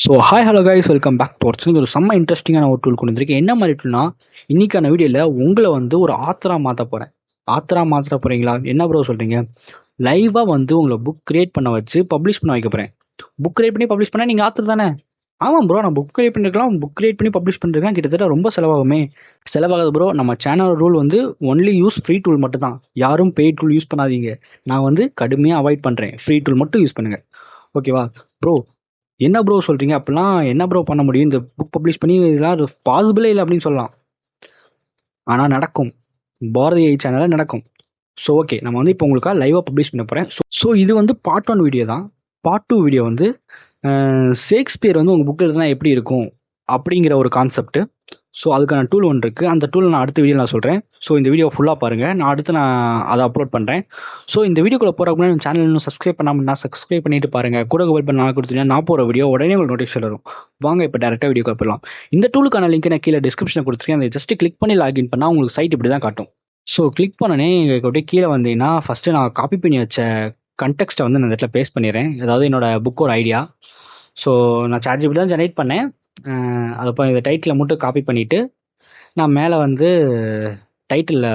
So hi hello guys, welcome back to works. ஒரு செம்ம இன்ட்ரெஸ்டிங்கான ஒரு டூல் கொண்டு வந்திருக்கேன். என்ன மாதிரி டூல்னா, இன்னைக்கான வீடியோவில் உங்களை வந்து ஒரு ஆத்தராக மாற்ற போகிறேன். ஆத்தராக மாற்ற போகிறீங்களா? என்ன ப்ரோ சொல்கிறீங்க? லைவாக வந்து உங்களை புக் கிரியேட் பண்ண வச்சு பப்ளிஷ் பண்ண வைக்க போகிறேன். புக் கிரியேட் பண்ணி பப்ளிஷ் பண்ணால் நீங்கள் ஆத்தர் தானே? ஆமாம் ப்ரோ, நான் புக் கிரியேட் பண்ணிருக்கலாம். புக் கிரியேட் பண்ணி பப்ளிஷ் பண்ணிருக்கலாம். கிட்டத்தட்ட ரொம்ப செலவாகுமே. செலவாகாது ப்ரோ. நம்ம சேனல் ரூல் வந்து ஒன்லி யூஸ் ஃப்ரீ டூல் மட்டும் தான். யாரும் பெய்ட் டூல் யூஸ் பண்ணாதீங்க. நான் வந்து கடுமையாக அவாய்ட் பண்ணுறேன். ஃப்ரீ டூல் மட்டும் யூஸ் பண்ணுங்கள். ஓகேவா ப்ரோ? என்ன ப்ரோ சொல்றீங்க? அப்படிலாம் என்ன ப்ரோ பண்ண முடியும்? இந்த புக் பப்ளிஷ் பண்ணி இதெல்லாம் பாசிபிளே இல்லை அப்படின்னு சொல்லலாம். ஆனால் நடக்கும். பாரதி சேனலில் நடக்கும். ஸோ ஓகே, நம்ம வந்து இப்போ உங்களுக்காக லைவாக பப்ளிஷ் பண்ண போகிறேன். ஸோ இது வந்து பார்ட் 1 வீடியோ தான். பார்ட் 2 வீடியோ வந்து ஷேக்ஸ்பியர் வந்து உங்கள் புக்கில் இருந்தால் எப்படி இருக்கும் அப்படிங்கிற ஒரு கான்செப்ட். ஸோ அதுக்கான டூல் ஒன்று இருக்குது. அந்த டூல் நான் அடுத்த வீடியோ நான் சொல்கிறேன். ஸோ இந்த வீடியோ ஃபுல்லாக பாருங்கள். நான் அதை அப்லோட் பண்ணுறேன். ஸோ இந்த வீடியோக்குள்ளே போகிறக்கு முன்னாடி சேனல் இன்னும் சப்ஸ்கிரைப் பண்ணாமல் நான் சப்ஸ்கிரைப் பண்ணிட்டு பாருங்கள். கூட பெல் பண்ண கொடுத்தீங்கன்னா நான் போகிற வீடியோ உடனே உங்களுக்கு நோட்டிஃபிகேஷன் வரும். வாங்க இப்போ டேரெக்டாக வீடியோக்கு போயிடலாம். இந்த டூலுக்கான லிங்க் நான் கீழே டிஸ்கிரிப்ஷனில் கொடுத்துருக்கேன். அதை ஜஸ்ட் கிளிக் பண்ணி லாகின் பண்ணால் உங்களுக்கு சைட் இப்படி தான் காட்டும். ஸோ கிளிக் பண்ணனே எங்களுக்கு அப்படியே கீழே வந்தீங்கன்னா ஃபஸ்ட்டு நான் காப்பி பண்ணி வச்ச கண்டெக்ஸ்ட்டை வந்து நான் இந்த இடத்துல பேஸ்ட் பண்ணிடுறேன். அதாவது என்னோட புக்கோட ஐடியா. ஸோ நான் சார்ஜிபிள் தான் ஜெனரேட் பண்ணேன். அதை இப்போ இந்த டைட்டில் மட்டும் காப்பி பண்ணிவிட்டு நான் மேலே வந்து டைட்டிலில்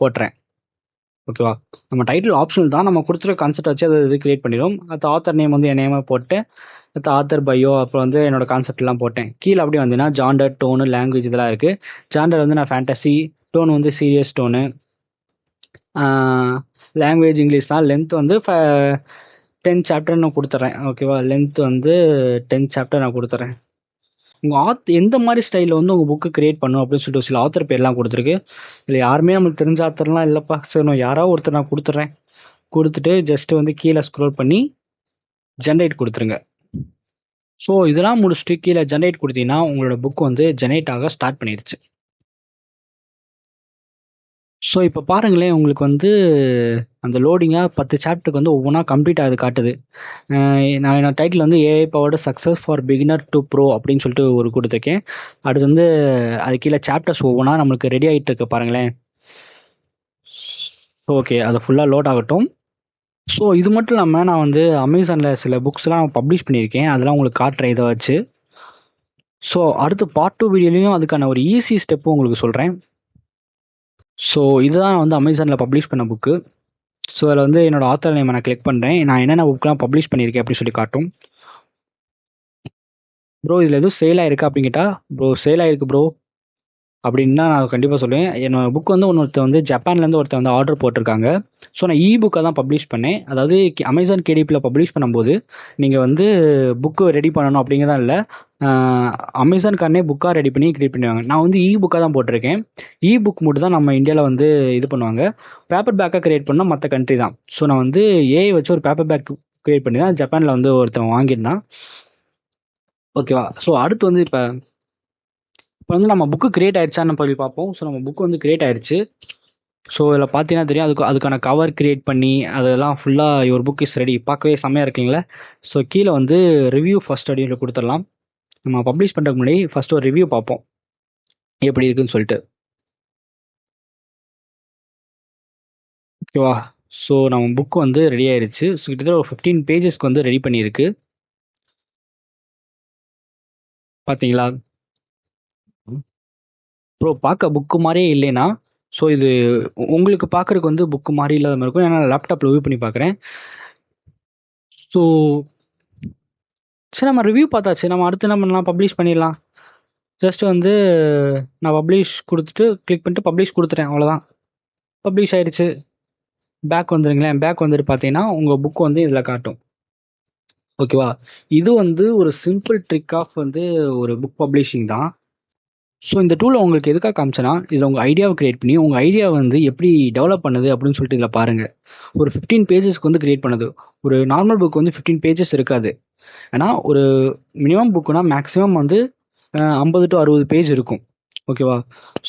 போட்டுறேன். ஓகேவா? நம்ம டைட்டில் ஆப்ஷனல் தான். நம்ம கொடுத்துருக்க கான்செப்ட் வச்சு அதை இது கிரியேட் பண்ணிடும். அது ஆத்தர் நேம் வந்து என் நேமாக போட்டு அடுத்த ஆத்தர் பையோ அப்புறம் வந்து என்னோட கான்செப்ட்லாம் போட்டேன். கீழே அப்படி வந்தீங்கன்னா ஜாண்டர், டோனு, லாங்குவேஜ் இதெல்லாம் இருக்குது. ஜாண்டர் வந்து நான் ஃபேண்டசி, டோன் வந்து சீரியஸ் டோனு, லாங்குவேஜ் இங்கிலீஷ் தான். லென்த் வந்து 10 சாப்டர் நான் கொடுத்துட்றேன். ஓகேவா? லென்த் வந்து 10 சாப்டர் நான் கொடுத்துட்றேன். உங்கள் எந்த மாதிரி ஸ்டைலில் வந்து உங்கள் புக்கு கிரியேட் பண்ணும் அப்படின்னு சொல்லிட்டு சில ஆத்தர் பேர்லாம் கொடுத்துருக்கு. இல்லை யாருமே நம்மளுக்கு தெரிஞ்ச ஆத்தர்லாம் இல்லைப்பா. சரி, நான் யாராவது ஒருத்தர் நான் கொடுத்துட்றேன். கொடுத்துட்டு ஜஸ்ட் வந்து கீழே ஸ்க்ரோல் பண்ணி ஜென்ரேட் கொடுத்துருங்க. ஸோ இதெல்லாம் முடிச்சுட்டு கீழே ஜென்ரேட் கொடுத்தீங்கன்னா உங்களோட புக் வந்து ஜென்ரேட் ஆக ஸ்டார்ட் பண்ணிடுச்சு. ஸோ இப்போ பாருங்களேன், உங்களுக்கு வந்து அந்த லோடிங்காக 10 சாப்டருக்கு வந்து ஒவ்வொன்றா கம்ப்ளீட் ஆகுது காட்டுது. நான் என்னோட டைட்டில் வந்து AI powered success for beginner to bro அப்படின்னு சொல்லிட்டு ஒரு கொடுத்துருக்கேன். அடுத்து வந்து அது கீழே சாப்டர்ஸ் ஒவ்வொன்றா நம்மளுக்கு ரெடி ஆகிட்டு இருக்கு பாருங்களேன். ஓகே, அது ஃபுல்லாக லோட் ஆகட்டும். ஸோ இது மட்டும் இல்லாமல் நான் வந்து அமேசானில் சில புக்ஸ்லாம் பப்ளிஷ் பண்ணியிருக்கேன். அதெல்லாம் உங்களுக்கு காட்டுறேன் இதை வச்சு. ஸோ அடுத்து பார்ட் 2 வீடியோலையும் அதுக்கான ஒரு ஈஸி ஸ்டெப்பு உங்களுக்கு சொல்கிறேன். ஸோ இதுதான் வந்து அமேசானில் பப்ளிஷ் பண்ண புக்கு. ஸோ அதில் வந்து என்னோட ஆத்தர் நேம் நான் கிளிக் பண்ணுறேன். நான் என்னென்ன புக்கெலாம் பப்ளிஷ் பண்ணியிருக்கேன் அப்படின்னு சொல்லி காட்டும். ப்ரோ இதில் எதுவும் சேல் ஆகிருக்கா அப்படின்னு கேட்டால், ப்ரோ சேல் ஆகிருக்கு ப்ரோ அப்படின்னா நான் கண்டிப்பாக சொல்லுவேன். என்னோட புக் வந்து ஒருத்தர் வந்து ஜப்பான்லேருந்து ஒருத்தர் வந்து ஆர்டர் போட்டிருக்காங்க. ஸோ நான் புக்கை தான் பப்ளிஷ் பண்ணேன். அதாவது அமேசான் கேடிபியில் பப்ளிஷ் பண்ணும்போது நீங்கள் வந்து புக்கு ரெடி பண்ணணும் அப்படிங்கிறதான் இல்லை, அமேசான்காரனே புக்காக ரெடி பண்ணி கிரியேட் பண்ணுவாங்க. நான் வந்து புக்காக தான் போட்டிருக்கேன். புக் மட்டும் தான் நம்ம இந்தியாவில் வந்து இது பண்ணுவாங்க. பேப்பர் பேக்காக கிரியேட் பண்ணால் மற்ற கண்ட்ரி தான். ஸோ நான் வந்து ஏஐ வச்சு ஒரு பேப்பர் பேக் கிரியேட் பண்ணி தான் ஜப்பானில் வந்து ஒருத்தன் வாங்கியிருந்தான். ஓகேவா? ஸோ அடுத்து வந்து இப்போ வந்து நம்ம புக்கு கிரியேட் ஆயிடுச்சான்னு சொல்லி பார்ப்போம். ஸோ நம்ம புக்கு வந்து கிரியேட் ஆயிடுச்சு. ஸோ இதில் பார்த்தீங்கன்னா தெரியும், அதுக்கான கவர் கிரியேட் பண்ணி அதெல்லாம் ஃபுல்லாக யுவர் புக் இஸ் ரெடி. பார்க்கவே செம்மையாக இருக்குங்களே. ஸோ கீழே வந்து ரிவ்யூ ஃபர்ஸ்ட் அப்படின்னு கொடுத்துடலாம். நம்ம பப்ளிஷ் பண்ணுறதுக்கு முன்னாடி ஃபர்ஸ்ட் ஒரு ரிவ்யூ பார்ப்போம் எப்படி இருக்குன்னு சொல்லிட்டு. ஓகேவா? ஸோ நம்ம புக் வந்து ரெடி ஆயிடுச்சு. ஸோ கிட்டத்தட்ட ஒரு 15 பேஜஸ்க்கு வந்து ரெடி பண்ணியிருக்கு. பார்த்தீங்களா ப்ரோ? பார்க்க புக்கு மாதிரியே இல்லைன்னா, ஸோ இது உங்களுக்கு பார்க்குறதுக்கு வந்து புக்கு மாதிரி இல்லாத மாதிரி இருக்கும். ஏன்னா லேப்டாப்பில் வியூ பண்ணி பார்க்குறேன். ஸோ சரி, நம்ம ரிவ்யூ பார்த்தாச்சு. நம்ம அடுத்து என்ன பண்ணலாம்? பப்ளிஷ் பண்ணிடலாம். ஜஸ்ட் வந்து நான் பப்ளிஷ் கொடுத்துட்டு கிளிக் பண்ணிட்டு பப்ளிஷ் கொடுத்துட்டேன். அவ்வளோதான், பப்ளிஷ் ஆயிடுச்சு. பேக் வந்துடுங்களேன். பேக் வந்துட்டு பார்த்தீங்கன்னா உங்கள் புக் வந்து இதில் காட்டும். ஓகேவா? இது வந்து ஒரு சிம்பிள் ட்ரிக் ஆஃப் வந்து ஒரு புக் பப்ளிஷிங் தான். ஸோ இந்த டூலை உங்களுக்கு எதுக்காக காமிச்சேன்னா, இதில் உங்கள் ஐடியாவை கிரியேட் பண்ணி உங்கள் ஐடியா வந்து எப்படி டெவலப் பண்ணுது அப்படின்னு சொல்லிட்டு இதில் பாருங்கள். ஒரு 15 பேஜஸ்க்கு வந்து கிரியேட் பண்ணுது. ஒரு நார்மல் புக் வந்து 15 பேஜஸ் இருக்காது. ஏன்னா ஒரு மினிமம் புக்குனா மேக்ஸிமம் வந்து 50 to 60 பேஜ் இருக்கும். ஓகேவா?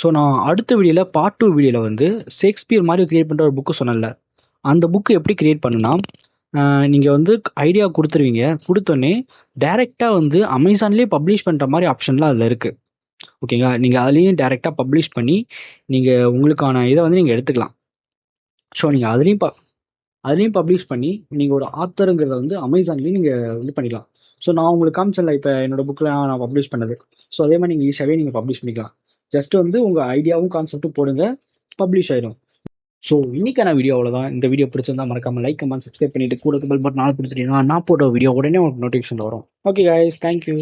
ஸோ நான் அடுத்த வீடியோவில் பார்ட் 2 வீடியோவில் வந்து ஷேக்ஸ்பியர் மாதிரி கிரியேட் பண்ணுற ஒரு புக்கு சொன்னேன்ல, அந்த புக்கு எப்படி கிரியேட் பண்ணுனா, நீங்கள் வந்து ஐடியா கொடுத்துருவீங்க. கொடுத்தோன்னே டைரெக்டாக வந்து அமேசான்லேயே பப்ளிஷ் பண்ணுற மாதிரி ஆப்ஷன்லாம் அதில் இருக்குது. ஓகேங்களா? நீங்கள் அதுலேயும் டைரெக்டாக பப்ளிஷ் பண்ணி நீங்கள் உங்களுக்கான இதை வந்து நீங்கள் எடுத்துக்கலாம். ஸோ நீங்கள் அதுலேயும் பப்ளிஷ் பண்ணி நீங்கள் ஒரு ஆத்தருங்கிறத வந்து அமேசான்லேயும் நீங்கள் இது பண்ணிக்கலாம். ஸோ நான் உங்களுக்கு காமிச்சல இப்போ என்னோட புக்கில் நான் பப்ளிஷ் பண்ணது. ஸோ அதே மாதிரி நீங்கள் ஈஸியாகவே நீங்கள் பப்ளிஷ் பண்ணிக்கலாம். ஜஸ்ட் வந்து உங்கள் ஐடியாவும் கான்செப்ட்டும் போடுங்க, பப்ளிஷ் ஆயிடும். ஸோ இன்னைக்கான வீடியோ அவ்வளோதான். இந்த வீடியோ பிடிச்சிருந்தா மறக்காம லைக் கமெண்ட் சப்ஸ்கிரைப் பண்ணிட்டு கூட பெல் பட்டன் ஆல் கொடுத்துட்டீங்கன்னா நான் போட்ட வீடியோ உடனே உங்களுக்கு நோட்டிஃபிகேஷன் வரும். Okay guys, thank you.